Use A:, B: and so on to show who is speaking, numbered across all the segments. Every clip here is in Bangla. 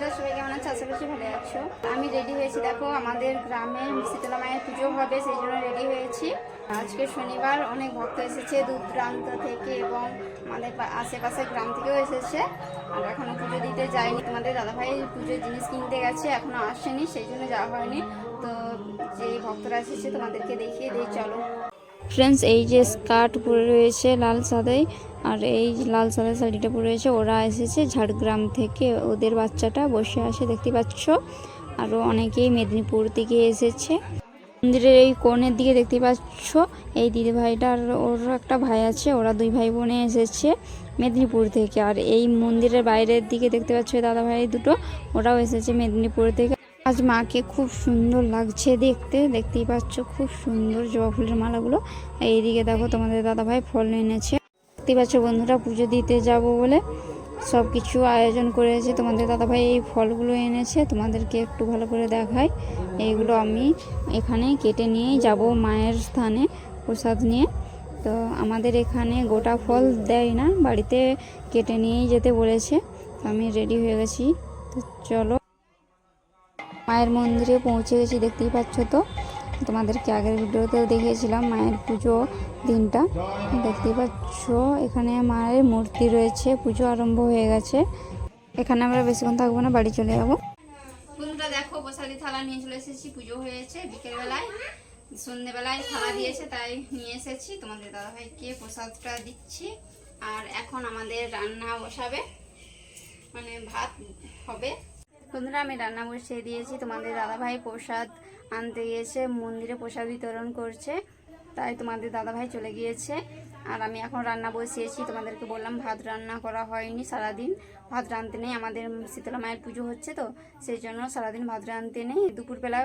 A: বন্ধুরা, সবাই কেমন আছে? আশা করছি ভালো আছো। আমি রেডি হয়েছি, দেখো আমাদের গ্রামে শীতলা মায়ের পুজো হবে, সেই জন্য রেডি হয়েছি। আজকে শনিবার, অনেক ভক্ত এসেছে দূর দূরান্ত থেকে এবং আমাদের আশেপাশে গ্রাম থেকেও এসেছে। আর এখনো পুজো দিতে যায়নি, তোমাদের দাদাভাই পুজোর জিনিস কিনতে গেছে, এখনো আসেনি, সেই জন্য যাওয়া হয়নি। তো যে ভক্তরা এসেছে তোমাদেরকে দেখিয়ে দিই, চলো। ফ্রেন্ডস, এই যে স্কার্ট পরে রয়েছে লাল সাদাই, আর এই লাল সাদা শাড়িটা পরে রয়েছে, ওরা এসেছে ঝাড়গ্রাম থেকে, ওদের বাচ্চাটা বসে আসে দেখতে পাচ্ছ। আরও অনেকেই মেদিনীপুর থেকে এসেছে। মন্দিরের এই কোণের দিকে দেখতে পাচ্ছ এই দিদিভাইটা আর ওর একটা ভাই আছে, ওরা দুই ভাই বোনে এসেছে মেদিনীপুর থেকে। আর এই মন্দিরের বাইরের দিকে দেখতে পাচ্ছ দাদা ভাই দুটো, ওরাও এসেছে মেদিনীপুর থেকে। আজ মাকে খুব সুন্দর লাগছে দেখতে, দেখতেই পাচ্ছ খুব সুন্দর জবা ফুলের মালাগুলো। এইদিকে দেখো তোমাদের দাদাভাই ফল এনেছে, দেখতে পাচ্ছ বন্ধুরা। পুজো দিতে যাব বলে সব কিছু আয়োজন করেছে, তোমাদের দাদাভাই এই ফলগুলো এনেছে, তোমাদেরকে একটু ভালো করে দেখাই। এইগুলো আমি এখানে কেটে নিয়েই যাব মায়ের স্থানে প্রসাদ নিয়ে। তো আমাদের এখানে গোটা ফল দেয় না, বাড়িতে কেটে নিয়েই যেতে বলেছে। তো আমি রেডি হয়ে গেছি, তো চলো। মায়ের মন্দিরে পৌঁছে গেছি, দেখতেই পাচ্ছ। তো তোমাদেরকে আগের ভিডিওতেও দেখিয়েছিলাম মায়ের পুজো দিনটা, দেখতেই পাচ্ছ। এখানে মায়ের মূর্তি রয়েছে, পুজো আরম্ভ হয়ে গেছে। এখানে আমরা বেশিক্ষণ থাকবো না, বাড়ি চলে যাবো। বন্ধুরা দেখো, প্রসাদি থালা নিয়ে চলে এসেছি, পুজো হয়েছে বিকেলবেলায়, সন্ধ্যেবেলায় থালা দিয়েছে তাই নিয়ে এসেছি। তোমাদের দাদাভাইকে প্রসাদটা দিচ্ছি। আর এখন আমাদের রান্না বসাবে, মানে ভাত হবে। বন্ধুরা, আমি রান্না বসিয়ে দিয়েছি। তোমাদের দাদাভাই প্রসাদ আনতে গিয়েছে, মন্দিরে প্রসাদ বিতরণ করছে, তাই তোমাদের দাদাভাই চলে গিয়েছে। আর আমি এখন রান্না বসিয়েছি। তোমাদেরকে বললাম ভাত রান্না করা হয়নি, সারাদিন ভাত রাঁধতে নেই। আমাদের শীতলা মায়ের পুজো হচ্ছে, তো সেই জন্য সারাদিন ভাত রাঁধতে নেই। দুপুরবেলা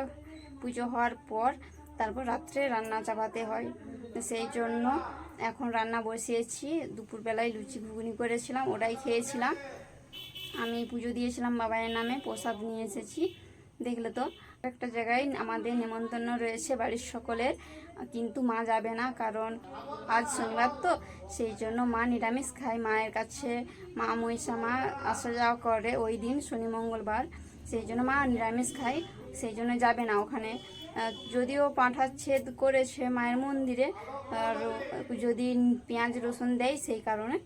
A: পুজো হওয়ার পর তারপর রাত্রে রান্না চাপাতে হয়, সেই জন্য এখন রান্না বসিয়েছি। দুপুরবেলায় লুচি ঘুগনি করেছিলাম, ওটাই খেয়েছিলাম। আমি পুজো দিয়েছিলাম বাবাইয়ের নামে, প্রসাদ নিয়ে এসেছি। দেখলে তো, একটা জায়গায় আমাদের নেমন্তন্ন রয়েছে বাড়ির সকলের, কিন্তু মা যাবে না, কারণ আজ শনিবার তো, সেই জন্য মা নিরামিষ খায়। মায়ের কাছে মা মহিষা মা আসা যাওয়া করে ওই দিন, শনি মঙ্গলবার, সেই জন্য মা নিরামিষ খায়, সেই জন্য যাবে না ওখানে। যদিও পাঁঠাচ্ছেদ করেছে মায়ের মন্দিরে, আর যদি পেঁয়াজ রসুন দেয়, সেই কারণে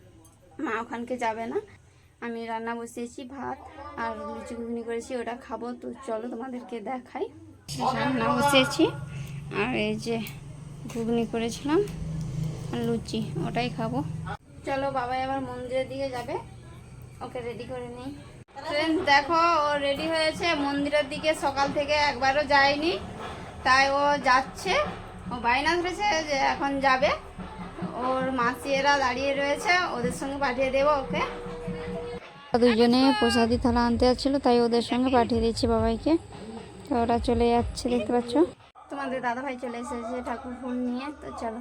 A: মা ওখানকে যাবে না। আমি রান্না বসিয়েছি, ভাত আর লুচি ঘুগনি করেছি, ওটা খাবো। তো চলো তোমাদেরকে দেখাই। রান্না বসিয়েছি, আর এই যে ঘুগনি করেছিলাম আর লুচি, ওটাই খাবো। চলো, বাবাই আবার মন্দিরের দিকে যাবে, ওকে রেডি করে নিই। ফ্রেন্ডস দেখো, ও রেডি হয়েছে মন্দিরের দিকে, সকাল থেকে একবারও যায়নি, তাই ও যাচ্ছে। ও বায়না ধরেছে যে এখন যাবে, ওর মাসিয়েরা দাঁড়িয়ে রয়েছে, ওদের সঙ্গে পাঠিয়ে দেবো ওকে। দুজনে প্রসাদি থালা আনতে যাচ্ছিলো, তাই ওদের সঙ্গে পাঠিয়ে দিচ্ছি বাবাইকে। তো ওরা চলে যাচ্ছে, দেখতে পাচ্ছ। তোমাদের দাদাভাই চলে এসেছে ঠাকুর ফুল নিয়ে, তো চলো।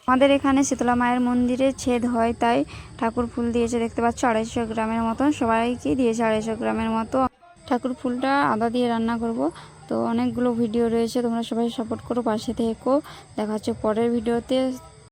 A: আমাদের এখানে শীতলা মায়ের মন্দিরে ছেদ হয়, তাই ঠাকুর ফুল দিয়েছে, দেখতে পাচ্ছ 250 গ্রামের মতন, সবাইকে দিয়েছে 250 গ্রামের মতো। ঠাকুর ফুলটা আদা দিয়ে রান্না করব। তো অনেকগুলো ভিডিও রয়েছে, তোমরা সবাই সাপোর্ট করো, পাশে থেকো। দেখা হচ্ছে পরের ভিডিওতে।